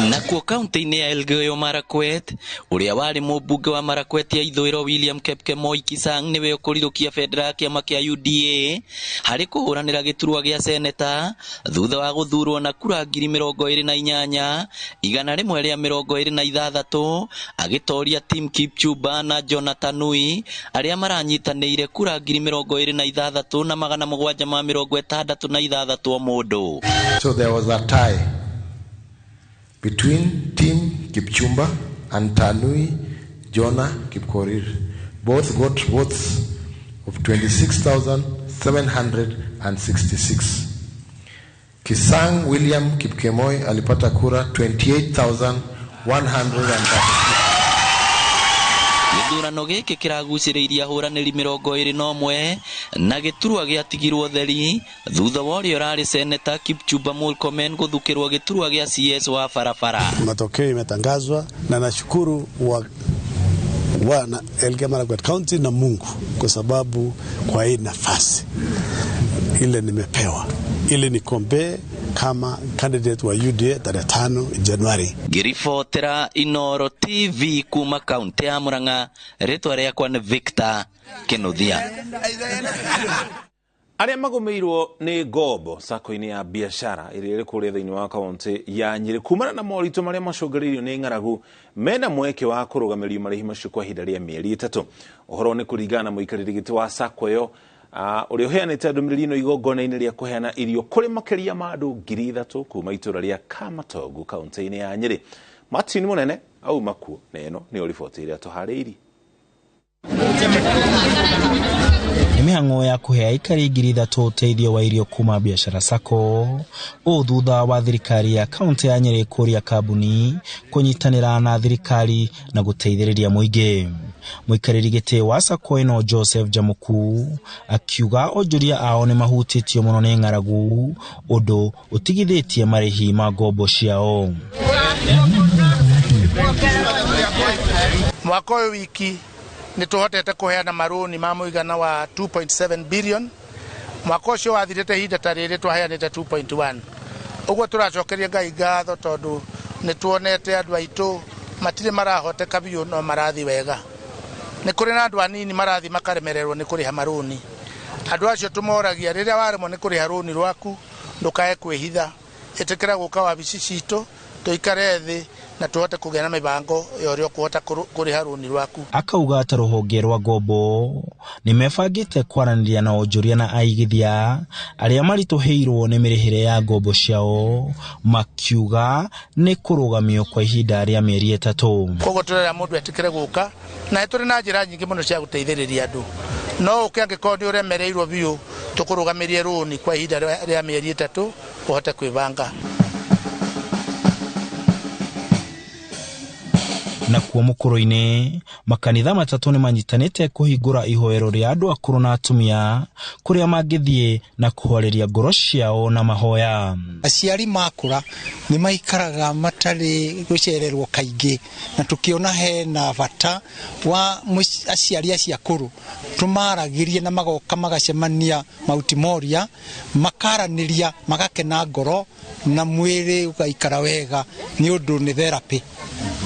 Na kuo kaunti-inĩ ya Elgeyo Marakwet, uria wari mũmbunge wa Marakwet ya ithũĩro William Kipkemoi Kisang niwe ũkũrirũkia bendera ya kĩama kĩa UDA harĩ kũhũranĩra gĩturwa gĩa seneta thutha wa gũthurwo na kura 28,126 agĩtoria Tim Kipchumba na Jonathan Nui arĩa maranyitanĩire kura 26,766 o mũndũ. So there was a tie between Tim Kipchumba and Tanui Jonah Kipkorir. Both got votes of 26,766. Kisang William Kipkemoi alipata kura 28,136. Gĩthurano gĩkĩ kĩragucĩrĩirie ahũranĩri 21 na gĩturwa gĩatigirwo theri thutha wa ũrĩa ũrarĩ seneta Kipchumba Murkomen gũthukĩrwo gĩturwa gĩa CS wa barabara. Matokeo imetangazwa na nashukuru wana Elgeyo Marakwet County na Mungu kwa sababu kwa hii nafasi ile nimepewa ili nikombe kama candidate wa UDA tarehe 5 Januari. Ngiribotera iNooro TV kuma kaunti ya Murang'a, rĩtwa rĩakwa nĩ Victor Kĩnuthia. Arĩa magomeirwo nĩ ngombo sako-inĩ ya biashara ĩrĩa ĩrĩ kũrĩa thĩinĩ wa kaunti ya Nyĩrĩ kumana na moritũ marĩa macũngĩrĩirio nĩ ng'aragu mena mweke wa kũrũgamĩrĩra marĩhi macio kwa ihinda rĩa mĩeri 3. Ũhoro nĩ kũringana na mũikarĩri gĩtĩ wa sako ĩyo ũrĩa ũheanĩte ndũmĩrĩri ĩno igongona-inĩ rĩa kũheana irio kũrĩ makĩria ma andũ 3,000 kuma itũra rĩa Kamatogu kaunti-inĩ ya Nyĩrĩ. Martin Mũnene auma kuo na ĩno nĩyo riboti ĩrĩa tũharĩirie. Mĩhang'o ya kũhe aikari 3,000 ũteithio wa irio kuma biashara sako o thutha wa thirikari ya kaunti ya Nyĩrĩ kũria kambuni kũnyitanĩra na thirikari na gũteithĩrĩria mũingĩ. Mũikarĩri gĩtĩ wa sako ĩno Joseph Jamuku akiuga onjoria ao nĩ mahutĩtio mũno nĩ ng'aragu ũndũ ũtigithĩtie marĩhi ma ngombo ciao. Mwaka ũyũ wiki nĩtũhotete kũheana marũni ma mũigana wa 2.7 billion. Mwaka ũcio wathirĩte ihinda ta rĩrĩ twaheanĩte 2.1. Ũguo tũracokeria Ngai ngatho tondũ nĩtuonete andũ aitũ matirĩ marahoteka biũ no marathi wega. Nĩ kũrĩ na andũ anini marathi makaremererwo nĩ kũrĩha marũni. Andũ acio tũmoragia rĩrĩa waremwo nĩ kũrĩha rũni rwaku ndũkae kwĩhitha, ĩtĩkĩra gũka wabici citũ tũikare thĩ na tuhote kũgĩa na mĩbango yori ũkũhota kũrĩha rũni rwaku. Akauga ata rũhonge rwa ngombo nĩ mebangĩte kwaranĩria na onjoria na aigithia arĩa maritũhĩirwo nĩ mĩrĩhĩre ya ngombo ciao, makiuga nĩ kũrũgamio kwa ihinda rĩa mĩeri 3. Koguo tũrera mũndũ etĩkĩre gũka na tũrĩ na njĩra nyingĩ mũno cia gũteithĩrĩria andũ. No ũkĩ angĩkorwo nĩ ũremereirwo biũ tũkũrũgamĩrie rũni kwa ihinda rĩa mĩeri 3 ũhote kwĩbanga. Na kuo mũkũrũ-inĩ makanitha 3 nĩ manyitanĩte kũhingũra ihoero rĩa andũ akũrũ na atumia kũrĩa mangĩthiĩ na kũhoreria ngoro ciao na mahoya. Aciari makũra nĩ maikaraga matarĩ gũcererwo kaingĩ na tukiona hena bata wa aciari acio akũrũ tumaragĩrie na magoka magacemania mautimoria makaranĩria magakena ngoro na mwĩrĩ ugaikara wega nĩ ũndũ nĩ therapy.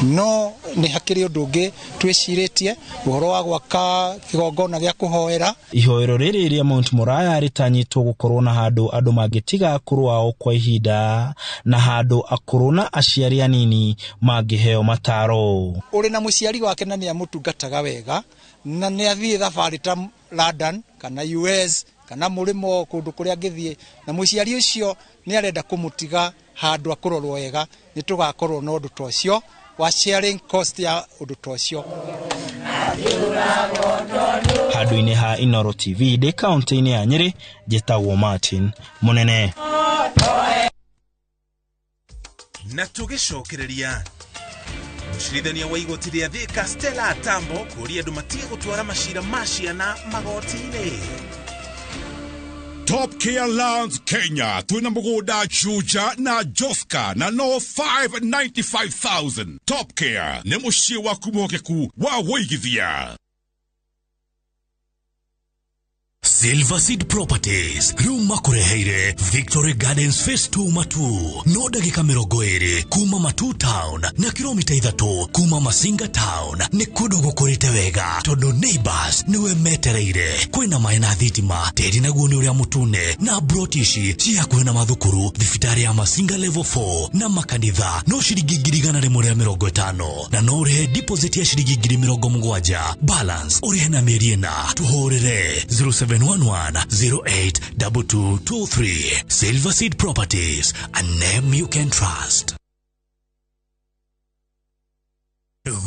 No nĩ hakĩrĩ ũndũ ũngĩ twĩcirĩtie ũhoro wa gwaka kĩgongona gĩa kũhoera. Ihoero rĩrĩ rĩa Mount Moriah rĩtanyĩtwo gũkorwo na handũ andũ mangĩtiga akũrũ ao kwa ihinda na handũ akũrũ na aciari anini mangĩheo mataro. Ũrĩ na mũciari wake na nĩ amũtungataga wega na nĩ athiĩ thabarĩ ta London kana US kana mũrĩmo kũndũ kũrĩa angĩthiĩ na mũciari ũcio nĩ arenda kũmũtiga handũ akũrorwo wega, nĩ tũgakorwo na ũndũ ta ũcio wa sharing cost ya ũndũ ta ũcio. Handũ-inĩ ha iNooro TV de kaunti-inĩ ya Nyĩrĩ, njĩtagwo Martin Mũnene. Na tũgĩcokereria mũcirithania wa igoti rĩa Thika Stella Atambo kũria andũ matige gũtwara macira ma ciana magoti-inĩ. Top Care Lands Kenya, twina mũgũnda Juja na Joska na no 595,000. Top Care nĩ mũciĩ waku mũhokeku wa wĩigithia. Silverseed Properties Ruma kureheire Victory Gardens Phase 2 Matu no dagika mirongo iri kuma Matu Town na kilomita 3 kuma Masinga Town ni kudu gukurite wega tondu neighbors niwe metereire kwina mai na thitima teri naguo ni uria mutune na brotishi cia kwina mathukuru thibitari ya Masinga level 4 na makanitha no ciringi 150 na no urihe deposit ya ciringi 70 balance urihe na mieri ina tuhorere 0711082223 Silverseed Properties, a name you can trust.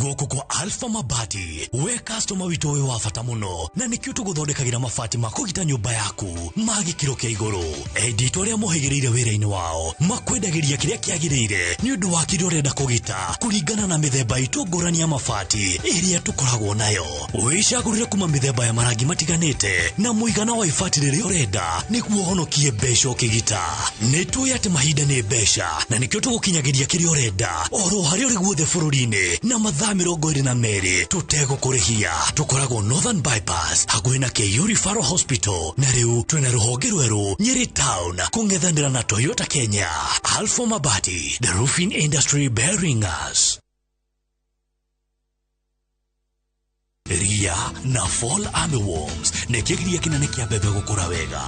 Goko kwa Alpha Mabati, we customer wito we wafata muno na nikio tuguthodekagira mabati makugita nyumba yaku magi kiro kia iguru editoria mohegereire wira-ini wao makwendagiria kiria kiagirire ni undu wa kiria urenda kugita kuringana na mithemba itungurani ya mabati iria tukoragwo nayo wicagurire kuma mithemba ya marangi matiganite na muigana wa ibati riria urenda niguo honokie mbeca ukigita nituye ati mahinda ni mbeca na nikio tugukinyagiria kiria urenda oro haria uri guothe bururi-ini na mathaa 22 tutego kurihia tukoragwo Northern Bypass hakuhi na Keiyo Referral Hospital na riu twina ruhonge rweru Nyeri Town kungethanira na Toyota Kenya. Alpha Mabati, the roofing industry bearing us. Ria na Fall Armyworms nekigiria kinene kia bebe gukura wega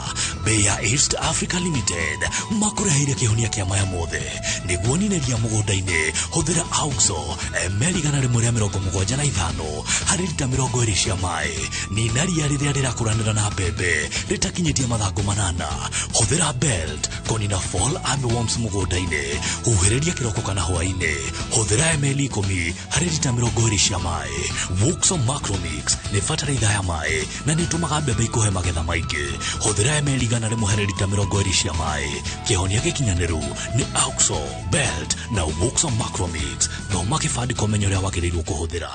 Beya East Africa Limited makureheire kihonia kia maya mothe niguo nineria mugunda-ini huthira Auxo emerigana rimwe ria 75 hari lita 20 cia mai ni naria riria rirakuranira na bebe ritakinyitie mathangu 8 huthira belt konina Fall Armyworms mugunda-ini huhiriria kiroko kana hwaini huthira ml 10 hari lita 20 cia mai Wuxo Mix ni fataraitha ya mai na nitumaga bebe ikuhe magetha maingi huthira ml 100 hari lita 20 cia mai kihonia gikinyaniru ni Auxo belt na Wuxo Mix thoma kibandi komenyo uria wagiriirwo kuhuthira.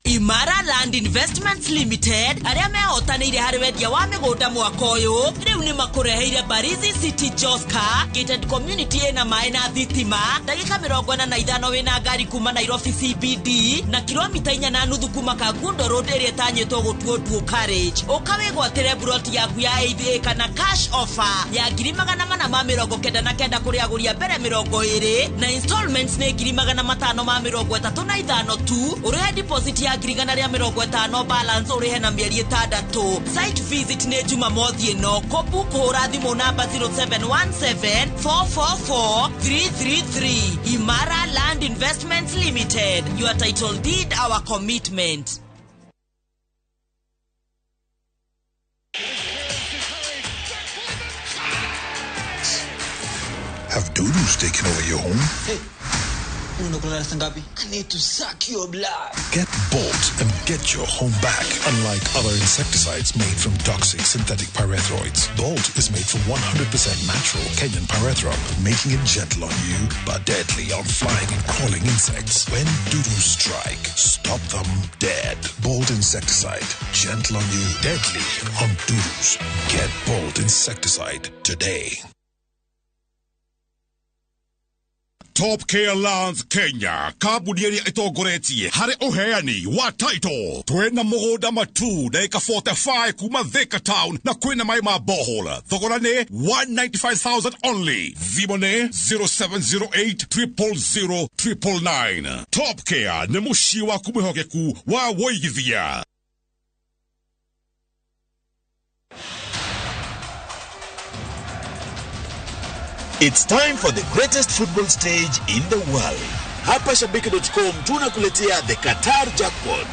Imara Land Investments Limited aria mehotanire hari wendia wa migunda mwaka uyu riu ni makureheire Barizi City Joska gated community ina mai na thitima dagika 45 wina ngari kuma Nairobi CBD na kilomita 4.5 kuma Kagundo Road area tanyetwo gutuo carriage ukawegwatire broti yaku ya 8 acre na cash offer ya 499 kuri aguria mbere 20 na installments ni 535 tu urihe deposit ya girigana ria 50 balance urihe na mieri 6 site visit ne Jumamothi no kopu kura thimu namba 0717444333 Imara Land Investments Limited, your title deed, our commitment. Have doodles taken over your home? Hey. I need to suck your blood. Get Bolt and get your home back. Unlike other insecticides made from toxic synthetic pyrethroids, Bolt is made from 100% natural Kenyan pyrethrum, making it gentle on you but deadly on flying and crawling insects. When doodles strike, stop them dead. Bolt insecticide, gentle on you, deadly on doodles. Get Bolt insecticide today. Top Care Lands Kenya kabuni iria itongoretie hari uheani wa title twena mugoda Matu daika 45 kuma Thika Town na kwina mai ma bohola thogorane 195,000 only vimone 0708000999 Top Care ni mushi wa kumihogeku wa woigithia. It's time for the greatest football stage in the world. Hapa Shabiki.com tunakuletea the Qatar jackpot.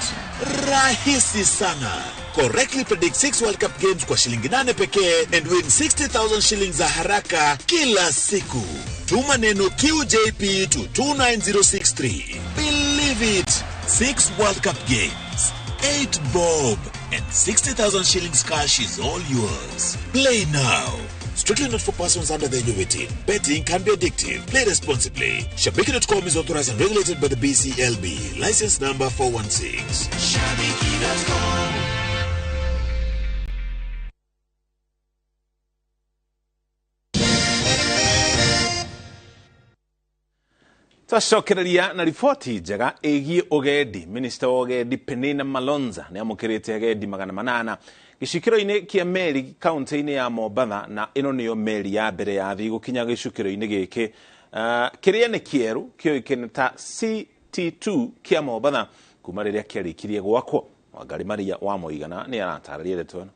Rahisi sana. Correctly predict 6 World Cup games kwa shilingi 8 pekee and win 60,000 shillings za haraka kila siku. Tuma neno QJP to 29063. Believe it. 6 World Cup games, 8 bob and 60,000 shillings cash is all yours. Play now. Strictly not for persons under the age of 18. Betting can be addictive. Play responsibly. Shabiki.com is authorized and regulated by the BCLB. License number 416. Shabiki.com. Twacokereria na riboti njega ĩgiĩ ũgendi. Minister wa ũgendi Penina Malonza nĩ amũkĩrĩte agendi 800 gĩcukĩro-inĩ kĩa meri kaunti-inĩ ya Mombasa, na ĩno nĩyo meri ya mbere ya thĩ gũkinya gĩcukĩro-inĩ gĩkĩ kĩrĩa nĩ kĩerũ kĩoĩkaine ta CT2 kĩa Mombasa kuma rĩrĩa kĩarĩkirie gwakwo. Wangari Maria wa Mũigana nĩ aratarĩria ndeto ĩno.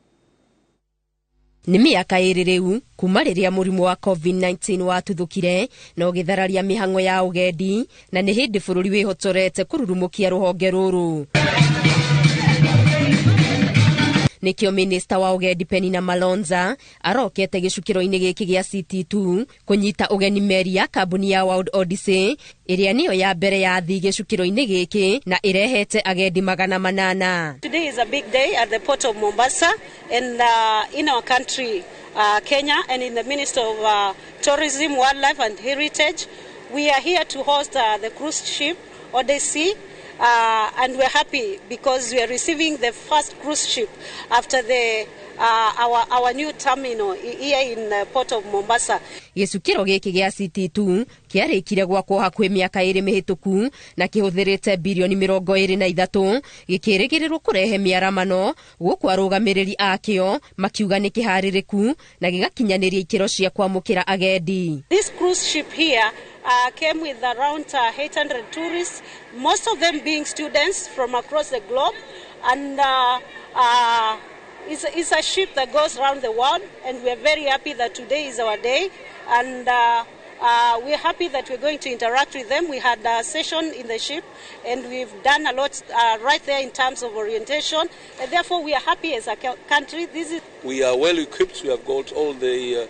Nĩ mĩaka ĩrĩ rĩu kuma rĩrĩa mũrimũ wa COVID-19 watuthũkire na ũgĩthararia mĩhang'o ya ũgendi, na nĩ hĩndĩ bũrũri wĩhotorete kũrurumũkia rũhonge rũrũ. Nikio Minister wa ũgendi Penina Malonza arokete gĩcukĩro-inĩ gĩkĩ gĩa CT2 kũnyita ũgeni meri ya kambuni ya World Odyssey ĩrĩa nĩyo ya mbere ya thĩ gĩcukĩro-inĩ gĩkĩ na ĩrehete agendi 800. Today is a big day at the port of Mombasa and in our country Kenya, and in the Minister of Tourism, Wildlife and Heritage. We are here to host the cruise ship Odyssey. And we're happy because we are receiving the first cruise ship after our new terminal here in the port of Mombasa. Gĩcukĩro gĩkĩ gĩa CT2 kĩarĩkire gwakwo hakuhĩ mĩaka ĩrĩ mĩhĩtũku na kĩhũthĩrĩte birioni 23 gĩkĩrĩgĩrĩrwo kũrehe mĩaramano gũkũ arũgamĩrĩri akĩo makiuga nĩ kĩharĩrĩku na gĩgakinyanĩria ikĩro cia kwamũkĩra agendi. This cruise ship here came with around 800 tourists, most of them being students from across the globe, and it's a ship that goes around the world, and we're very happy that today is our day, and we're happy that we're going to interact with them. We had a session in the ship, and we've done a lot right there in terms of orientation, and therefore we are happy as a country. We are well equipped. We have got all the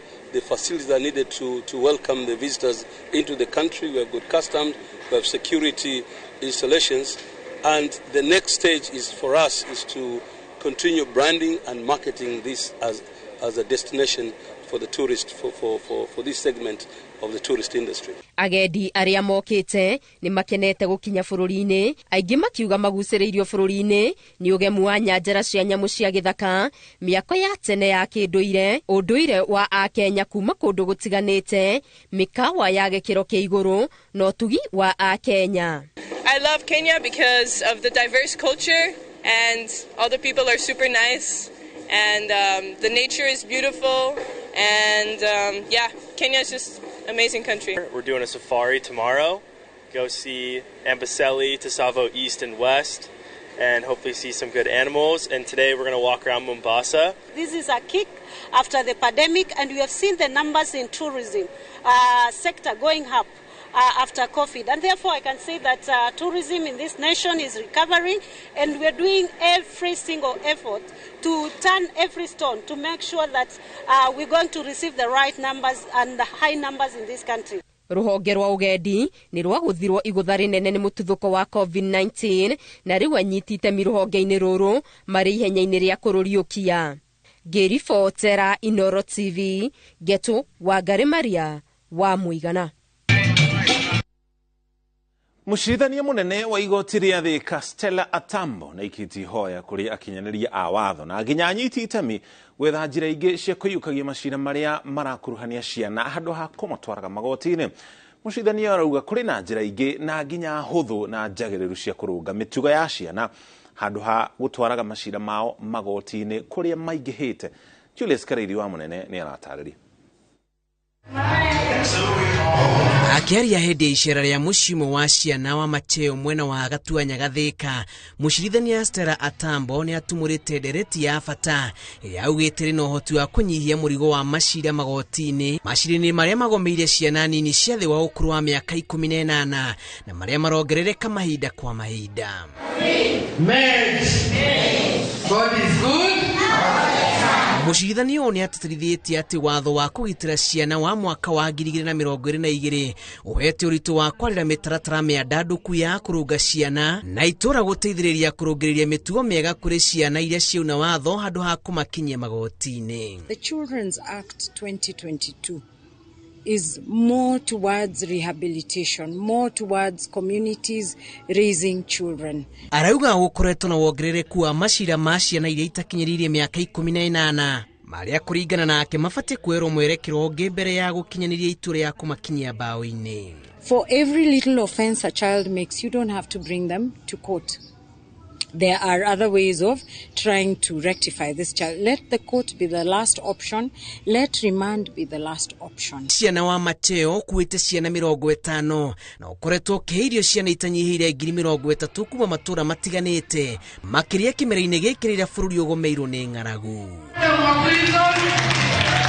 facilities that are needed to welcome the visitors into the country. We have good customs, we have security installations, and the next stage is for us is to continue branding and marketing this as a destination for the tourist, for this segment of the tourist industry. Agendi arĩa mokĩte nĩ makenete gũkinya bũrũri-inĩ, aingĩ makiuga magucĩrĩirio bũrũri-inĩ nĩ ũgemu wa nyanjara cia nyamũ cia gĩthaka, mĩako ya tene ya kĩndũire, ũndũire wa Akenya kuma kũndũ gũtiganĩte, mĩkawa ya gĩkĩro kĩa igũrũ na ũtugi wa Akenya. I love Kenya because of the diverse culture, and all the people are super nice, and the nature is beautiful, and yeah, Kenya is just amazing country. We're doing a safari tomorrow. Go see Amboseli, Tsavo East and West, and hopefully see some good animals. And today we're going to walk around Mombasa. This is a kick after the pandemic, and we have seen the numbers in tourism sector going up after COVID. And therefore I can say that tourism in this nation is recovering, and we're doing every single effort to turn every stone to make sure that we're going to receive the right numbers and the high numbers in this country. Rũhonge rwa ũgendi nĩ rwagũthirwo igũtha rĩnene nĩ mũtuthũko wa COVID-19 na rĩu anyitĩte rũhonge-inĩ rũrũ marĩ ihenya-inĩ rĩa kũrũriũkia. Ngĩribotera iNooro TV, Geto Wangari Maria wa Mũigana. Mũcirithania mũnene wa igoti rĩa thĩ Stella Atambo na ikĩti hoya kũrĩ akinyanĩria a watho na nginya anyiti itemi gwetha njĩra ingĩ cia kũiyũkagia macira marĩa marakuruhania ciana handũ ha kũmatwaraga magoti-inĩ. Mũcirithania arauga kũrĩ na njĩra ingĩ na nginya hũthũ na njagĩrĩru cia kũrũnga mĩtugo ya ciana handũ ha gũtwaraga macira mao magoti-inĩ kũrĩa maingĩhĩte. Julius Karĩri wa Mũnene nĩ aratarĩria. Akiaria hĩndĩ ya icera rĩa mũcimo wa ciana wa Mateo mwena wa Gatuanya Gathĩka, mũcirithania Stella Atambo nĩ atumũrĩte ndereti ya bata ĩrĩa augĩte na ũhoti wa kũnyihia mũrigo wa macira magoti-inĩ, macira-inĩ marĩa magomeire ciana nini cia thĩ wa ũkũrũ wa mĩaka 18 na marĩa marongerereka mahinda kwa mahinda. God is good. Mũcirithania nĩ atĩtĩrithĩtie atĩ watho wa kũgitĩra ciana wa mwaka wa 2022 ũhete ũritũ wa kwarĩra mĩtaratara mĩandandũku ya kũrũnga ciana na itũra gũteithĩrĩria kũrũngĩrĩria mĩtugo mĩega kũrĩ ciana iria ciauna watho handũ ha kũmakinyia magoti-inĩ. The Children's Act 2022 is more towards rehabilitation, more towards communities raising children. Arauga gũkoretwo na wongerereku wa macira ma ciana iria itakinyĩrĩirie mĩaka 18, maria kuringana nake mafate kwero mwerekero onge mbere ya gukinyaniria iture ya kumakinyia bao-ini. For every little offense a child makes, you don't have to bring them to court. There are other ways of trying to rectify this child. Let the court be the last option. Let remand be the last option. Ciana wa Mateo kuite ciana 50 na ukoretwo keirio ciana itanyihire 30 kuma matura matiganite makiria kimera-ini gikirira bururi ugomeirwo ni ng'aragu.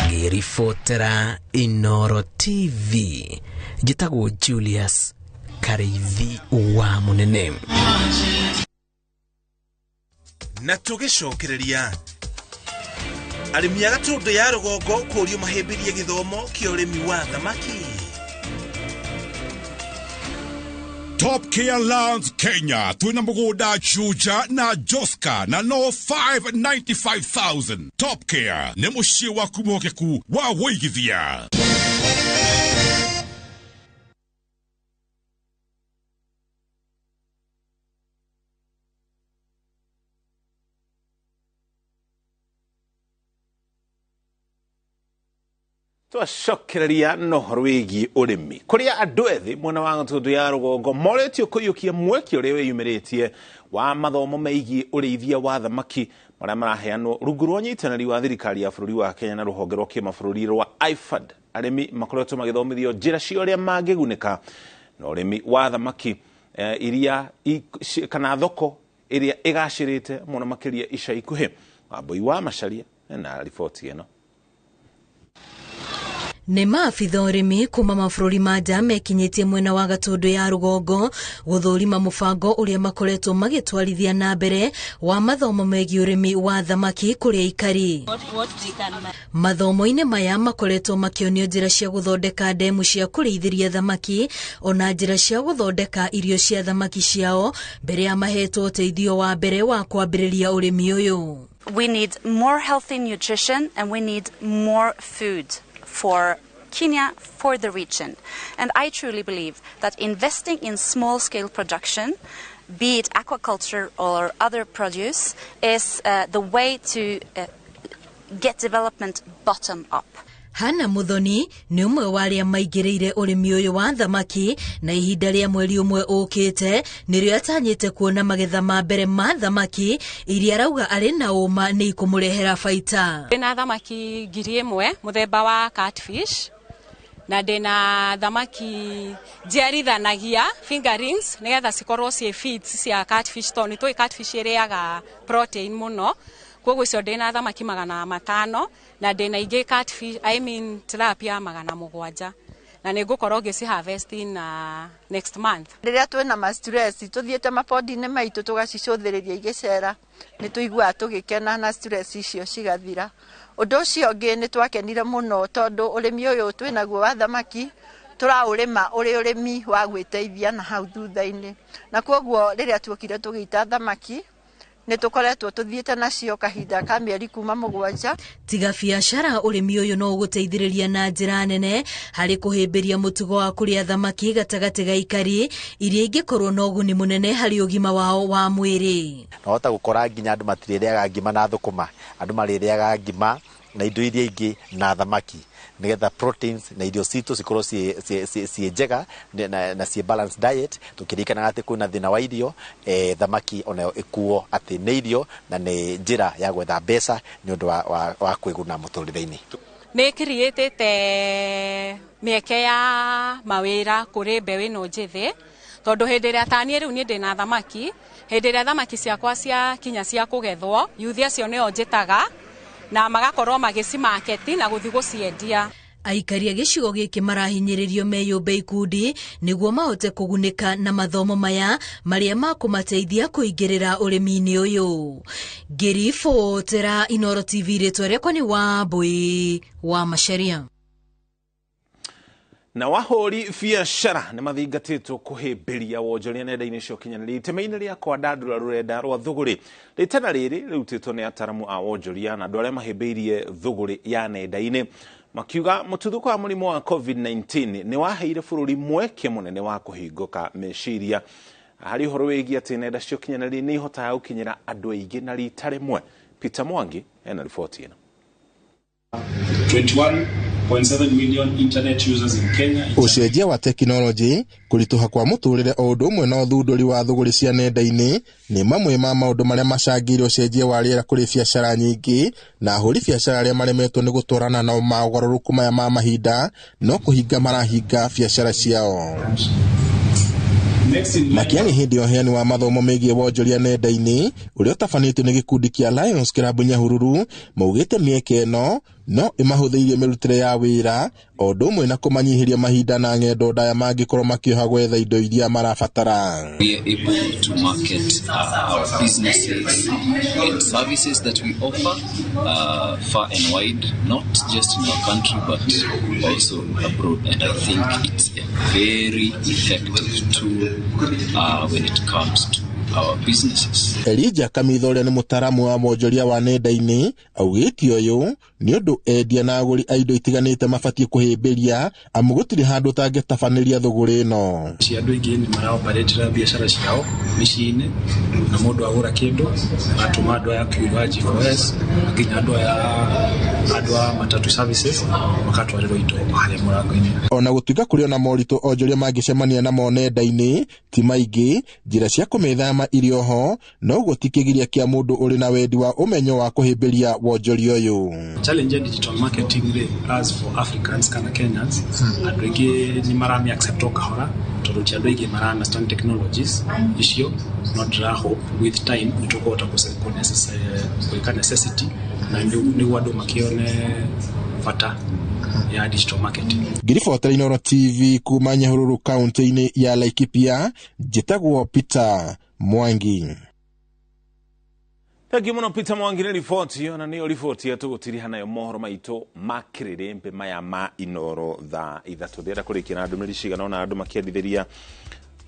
Ngiribotera iNooro TV njitagwo Julius Kareithi wa Munene. Na tugicokereria arimi agatundo ya rugongo kurio mahembirie githomo kio urimi wa thamaki. Top Care Lands Kenya twina mugoda Chuja na Joska na no 595,000. Top Care ni mushie wa kumokeku wa woigithia. Twacokereria nohoro wigi urimi kuria andu ethi mwena wa gatundu ya rugongo moretio kuyukia mweki uria wiyumiritie wa mathomo meigi urithia wa thamaki maria maraheanwo rungu rwa nyitanari wa thirikari ya bururi wa Kenya na ruhonge rwa kimabũrũri rwa IFAD. Arimi makoretwo magithomithio njira cio uria mangigunika na urimi wa thamaki iria kana thoko iria igacirite muno makiria ica ikuhi. Wambui wa Macharia na ripoti ino. Nĩ maabitha ũrĩmi kuma mabũrũri ma nja mekinyitie mwena wa gatundu ya rugongo guthũrima mũbango ũrĩa makoretwo magĩtwarithia na mbere wa mathomo megiĩ ũrĩmi wa thamaki kũrĩa ikari. Mathomo-inĩ maya makoretwo makĩonio njĩra cia gũthondeka ndemu cia kũrĩithĩria thamaki ona njĩra cia gũthondeka irio cia thamaki ciao mbere ya mahetwo ũteithio wa mbere wa kwambĩrĩria ũrĩmi ũyũ. We need more healthy nutrition and we need more food for Kenya, for the region. And I truly believe that investing in small-scale production, be it aquaculture or other produce, is the way to get development bottom up. Hana Muthoni nĩ ũmwe wa arĩa maingĩrĩire ũrĩmi ũyũ wa thamaki na ihinda rĩa mweri ũmwe ũkĩte nĩrĩo atanyĩte kuona magetha ma mbere ma thamaki iria arauga arĩ na ũma nĩ ikũmũrehera baita. Ndĩna thamaki 1,000 mũthemba wa catfish na ndĩna thamaki njiarithanagia fingerings nĩgetha cikorwo ciĩ feeds cia catfish tondũ nĩtũĩ catfish ĩrĩaga protein mũno. Koguo icio ndĩna thamaki 500 na ndĩna ingĩ catfish tilapia 700 na nĩngũkorwo ngĩci harvest next month. Rĩrĩa twĩna ma stress tuthiĩte mabodi-inĩ maitũ tũgacicũthĩrĩria igĩcera nĩtũiguaga tũgĩkena na stress icio cigathira. Ũndũ ũcio ũngĩ nĩtwakenire mũno tondũ ũrĩmi ũyũ twĩnaguo wa thamaki tũraũrĩma ũrĩ ũrĩmi wa gwĩteithia na hau thutha-inĩ, na koguo rĩrĩa tuokire tũgĩita thamaki nĩtũkoretwo tuthiĩte nacio kahinda ka mĩeri kuma 7. Tiga biacara ũrĩmi ũyũ no ũgũteithĩrĩria na njĩra nene harĩ kũhĩmbĩria mũtugo wa kũrĩa thamaki gatagatĩ ga ikari iria ingĩkorwo na ũguni mũnene harĩ ũgima wao wa mwĩrĩ. Nahota gũkora nginya andũ matirĩrĩaga ngima na thũkũma, andũ marĩrĩaga ngima na indo iria ingĩ na thamaki nigetha proteins na irio citũ cikorwo ciĩ njega na ciĩ balanced diet tukirikana atĩ kwĩna thĩna wa irio thamaki onayo ĩkuo atĩ nĩ irio na nĩ njĩra ya gwetha mbeca nĩ ũndũ wa kwĩguna mũtũrĩre-inĩ. Nĩ kĩrĩtĩte mĩeke ya mawĩra kũrĩ mbeũ ĩno njĩthĩ tondũ hĩndĩ ĩrĩa taniĩ rĩu niĩ ndĩna thamaki, hĩndĩ ĩrĩa thamaki ciakwa cia kinya cia kũgethwo yuthi acio nĩo njĩtaga na magakorwo magĩcimaketi na gũthi gũciendia. Aikari a gĩcigo gĩkĩ marahinyĩrĩrio meyũmbe ikundi nĩguo mahote kũgunĩka na mathomo maya marĩa makũmateithia kũingĩrĩra ũrĩmi-inĩ ũyũ. Ngĩribotera iNooro TV rĩtwa rĩakwa nĩ Wambui wa Macharia. Na wahũri biacara nĩ mathingatĩtwo kũhĩmbĩria wonjoria nenda-inĩ cia ũkinyanĩria itemi-inĩ rĩa kwandandũra rũrenda rwa thũgũrĩ. Rĩtana rĩrĩ rĩrutĩtwo nĩ ataramu a wonjoria na andũ arĩa mahĩmbĩirie thũgũrĩ ya nenda-inĩ makiuga mũtuthũko wa mũrimũ wa COVID-19 nĩ waheire bũrũri mweke mũnene wa kũhingũka meciria harĩ ũhoro wĩgiĩ atĩ nenda cia ũkinyanĩria nĩ ihotaga gũkinyĩra andũ aingĩ na rita rĩmwe. Peter Mwangi ena riboti ĩno. 21.7 million internet users in Kenya. Ucenjia wa teknology kurituha kwa muturire o undu umwe na uthunduri wa thuguri cia nenda-ini ni mamwe ma maundu maria macangire ucenjia wa riera kuri biacara nyingi na ahuri biacara aria maremetwo ni gutwarana na maũgarũrũku maya ma mahinda no kuhinga marahinga biacara ciao. Makiani hindi ya uheani wa mathomo megie wonjoria nenda-ini uria utafanitio ni gikundi kia Lions Club Nyahururu maugite mieke ino no imahuthiirie mirutire ya wira o undu umwe na kumanyihiria mahinda na ngendo ndaya mangikorwo makioha gwetha indo iria marabatara. We are able to market our businesses and services that we offer far and wide, not just in our country but also abroad, and I think it's a very effective tool when it comes to our businesses. Elijah Kamithore ni mutaramu wa wonjoria wa nenda-ini augitio uyu ni undu endia na aguri aindo itiganite mabatie kuhimbiria amu gutiri handu tangitafaniria thuguri ino. Andu ingi ni maraoperate biashara ciao micini na mundu agura kindu atuma andu ya kiugaji forest nginya andu ya matatu services makatwarirwo indo hali murango-ini. Ona gutuika kuri ona moritu onjoria mangicemania na mo nenda-ini ti maingi njira cia kumethama irio ho no gutikigiria kia mundu uri na wendi wa umenyo wa kuhimbiria wonjoria uyu. Challenge digital marketing as for Africans kana Kenyans andu ingi ni marami accept okahora tondu ti andu ingi mara understand technologies icio not hope with time nitugota kuika necessity na ni andu makione fata ya digital marketing. Girifota iNooro TV kuma Nyahururu county-ini ya Laikipia jitagwo Peter Mwangi. Thank you muno Peter Mwangi ni ripoti yo na niyo ripoti ya tugutiriha nayo mohoro maito makirire mpe maya ma iNooro tha ithatu thera kurikira andu mirishigana na andu makiendithiria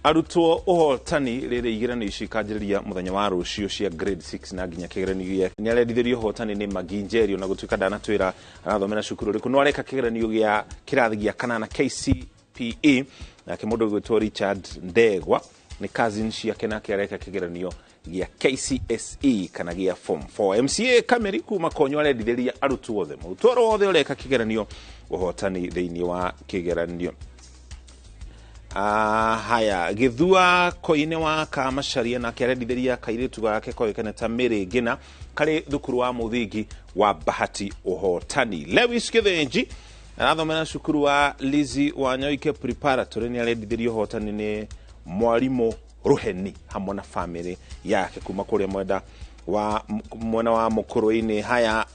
arutwo uhotani riri igirano icikanjiriria muthenya wa rucio cia grade 6 na nginya kigeranio ni arendithirio uhotani ni Maginjerio na gutuika ndanatwira arathomera cukuru riku no areka kigeranio gia kirathi gia kana na KCPE na kimundu gwitwo Richard Ndegwa ni cousin ciake na areka kigeranio gia KCSE kana gia form 4. MCA Kameri kuma konyo arendithiria arutwo othe mutoro othe ureka kigeranio uhotani thiini wa kigeranio. Haya githua koine wa Kamasharia na kiarendithiria kairitu gake koikane ta Mirigina kari thukuru wa muthingi wa Bahati uhotani. Lewis Kithenji arathomera cukuru wa Lizi wa Nyoike Preparatory ni arendithiria uhotani ni mwalimu Ruheni hamwe na family yake kuma kuria mwena wa Mukuru-ini. Haya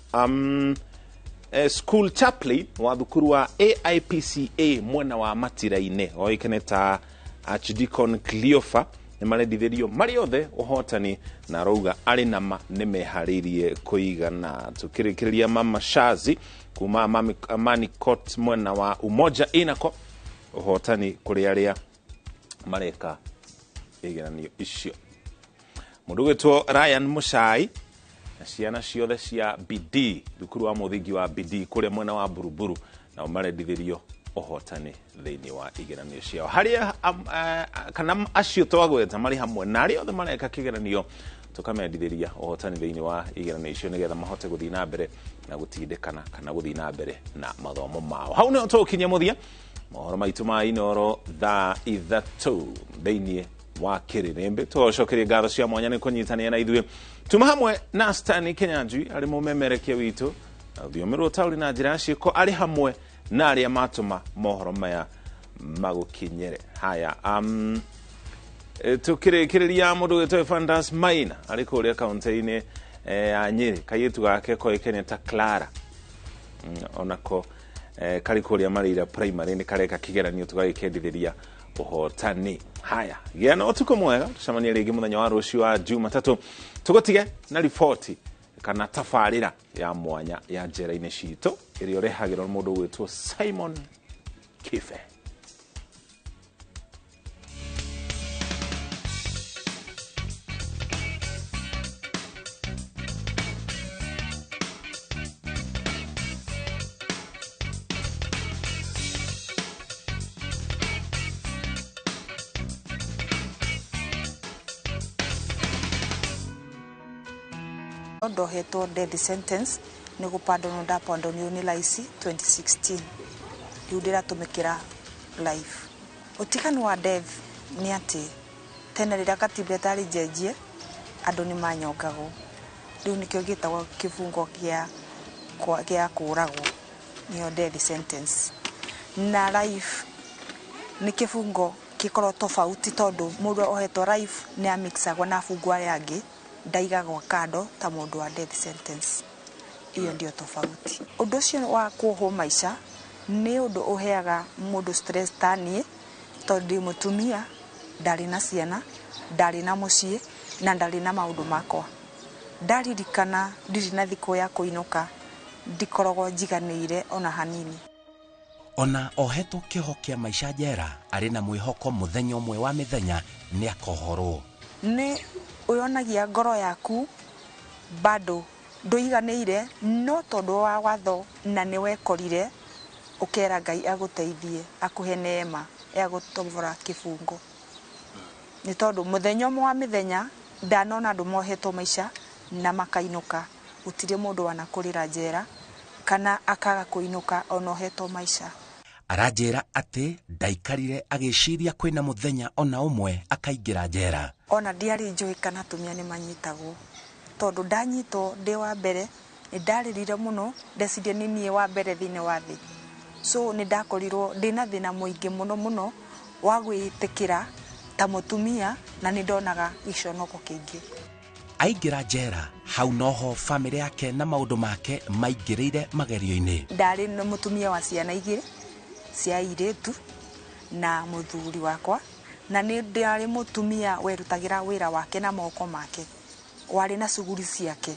school chaplain wa thukuru wa AIPCA mwena wa Matira-ine oikane ta Archdeacon Cleofa ni marendithirio mari othe uhotani na rouga ari nama nimeharirie kuigana. Tukirikiria Mama Shazi kuma Amani Court mwena wa Umoja Inako uhotani kuri aria mareka igeranio icio. Mundu gwitwo Ryan Mushai na ciana ciothe cia BD thukuru wa muthingi wa BD kuria mwena wa Buruburu na marendithirio uhotani thiini wa igeranio ciao. Haria kana acio twagweta mari hamwe na aria othe mareka kigeranio tukamendithiria uhotani thiini wa igeranio icio nigetha mahote guthii na mbere na gutindikana kana guthii na mbere na mathomo mao. Hau ni tukinya muthia mohoro maitu ma iNooro tha ithatu thiini wa kirirembe tucokerie ngatho cia mwanya ni kunyitania na ithuĩ tuma hamwe na Stanley Kenyanjui ari mumemerekia witu thiomerwo tauri na njira ciiko ari hamwe na aria matuma mohoro maya magukinyere. Haya tukirikiria mundu wetwe Fandas Maina ari kuria kaunti-ini ya Nyeri kayitu gake koikene ta Clara onako kari kuria Marira primary ni kareka kigeranio tugagikendithiria uhotani. Haya giana utuko mwega tucemania ringi muthenya wa rucio wa Jumatatu tugutige na ripoti kana tafarira ya mwanya ya njera-ini citu iria rehagirwo mundu wetwo Simon Kife. Ndohetwo death sentence nä gå pandå ndapandånio nä raici 2016 rä u ndä ratå mä kä ra life å tiganu wa death nä atä tene rä rä a katiba ätarä njenjie andå nä manyongagwo rä u nä kä o gä tagwo kä bungo gä a kå ragwo nä o death sentence na life nä kä bungo kä korwo tofauti tondå må ndå ohetwo life nä amixagwo na bungo arä angä ndaigagwo kando ta må ndå wa death sentence iyo ndio tofauti å ndå å cio wa kuohwo maica nä å ndå å heaga må ndå stress taniä tondå ndä må tumia ndarä na ciana ndarä na må ciä na ndarä na maå ndå makwa ndaririkana ndirä na thikå ya kå inå ka ndikoragwo njiganä ire ona hanini ona ohetwo kĩoho kĩa maica njera arĩ na mwĩhoko mũthenya ũmwe wa mĩthenya nĩ akohorwo nĩ ũyonagia ngoro yaku bado ndũiganĩire no tondũ wa watho na nĩ wekorire ũkera Ngai agũteithie akũhe neema ya gũtobora kĩbungo nĩ tondũ mũthenya ũmwe wa mĩthenya ndanona andũ mohetwo maica na makainũka gũtirĩ mũndũ wanakũrĩra njera kana akaga kũinũka ona ohetwo maica aranjĩra atĩ ndaikarire agĩciria kwĩna mũthenya ona ũmwe akaingĩra njera ona ndiarĩ njũĩ kana atumia nĩ manyitagwo tondũ ndanyitwo ndĩ wa mbere nĩ ndarĩrire mũno ndecirie nĩ niĩ wa mbere thĩinĩ wa thĩ so nĩ ndakorirwo ndĩna thĩna mũingĩ mũno mũno wa gwĩtĩkĩra ta mũtumia na nĩ ndonaga gĩconoko kĩingĩ aingĩra njera hau noho bamĩrĩ yake na maũndũ make maingĩrĩire magerio-inĩ ndarĩ na mũtumia wa ciana igĩrĩ cia airĩtu na mũthuri wakwa na nĩ ndarĩ mũtumia werutagĩra wĩra wake na moko make warĩ na cuguri ciake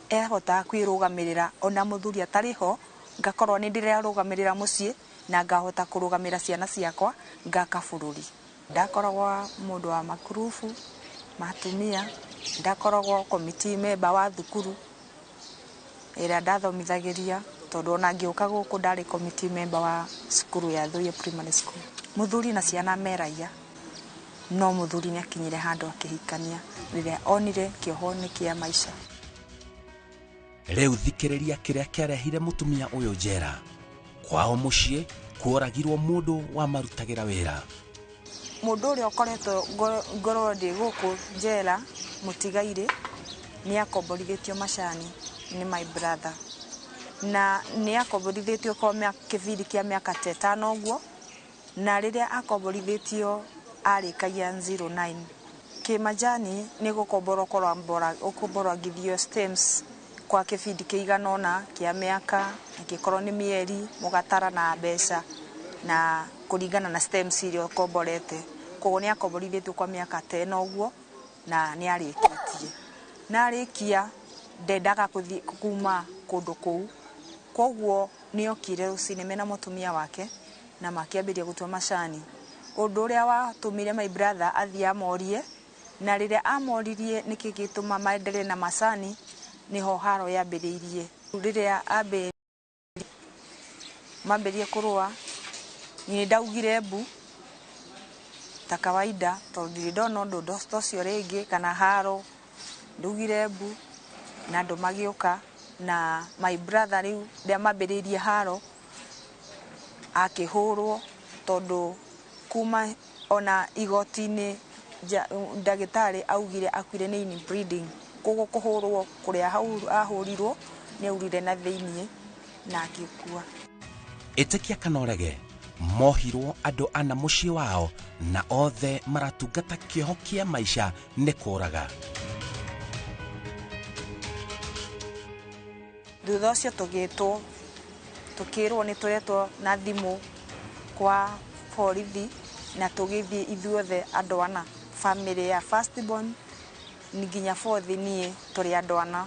ehotaga kwĩrũgamĩrĩra ona mũthuri atarĩ ho ngakorwo nĩ ndĩrarũgamĩrĩra mũciĩ na ngahota kũrũgamĩrĩra ciana ciakwa ngaka bũrũri ndakoragwo mũndũ wa makurubu matumia ndakoragwo committee member wa thukuru ĩrĩa ndathomithagĩria tondũ ona ngĩũka gũkũ ndarĩ committee member wa cukuru ya Thuye Primary School mũthuri na ciana meraia no mũthuri nĩ akinyire handũ akĩhikania rĩrĩa onire kĩoho-inĩ kĩa maica rĩu thikĩrĩria kĩrĩa kĩarehire mũtumia ũyũ njera kwao mũciĩ kũragirwo mũndũ wamarutagĩra wĩra mũndũ ũrĩa ũkoretwo ngorwo ndĩ gũkũ njera mũtigairĩ nĩ akomborithĩtio macani nĩ my brother na nĩ akomborithĩtio kwa kĩbindi kĩa mĩaka 5 ũguo na rĩrĩa akomborithĩtio arĩkagia 09 kĩmajani nĩ gũkomboragithio stems kwa kĩbindi kĩigana ũna kĩa mĩaka angĩkorwo nĩ mĩeri mũgatara na mbeca na kũringana na stems iria ũkomborete koguo nĩ akomborithĩtio kwa mĩaka 10 ũguo na nĩ arĩkĩtie na arĩkia ndendaga gũthiĩ kuma kũndũ kũu koguo nĩ okire rũcinĩ mena mũtumia wake na makĩambĩrĩria gũtua macani ũndũ ũrĩa watũmire my brother athiĩ amorie na rĩrĩa amoririe nĩkĩ gĩtũma maendelee na macani nĩho haro yambĩrĩirie rĩrĩa mambĩrĩrie kũrũa nĩ ndaugire mbu ta kawaida tondũ ndirĩ ndona ũndũ ũcio rĩngĩ kana haro ndaugire mbu na andũ magĩũka na my brother rĩu rĩrĩa mambĩrĩirie haro akĩhũrwo tondũ kuma ona igoti-inĩ ndagĩtarĩ augire akuire nĩ inbreeding koguo kũhũrwo kũrĩa ahũrirwo nĩ aurire na thĩiniĩ na agĩkua ĩtĩkia kana ũrege mohirwo andũ ana mũciĩ wao na othe maratungata kĩoho kĩa maica nĩ kũraga thutha ũcio tũkĩrwo nĩ tũretwo na thimũ kwa borithi na tũgĩthiĩ ithuothe andũ ana family ya first born nginya fourth niĩ tũrĩ andũ ana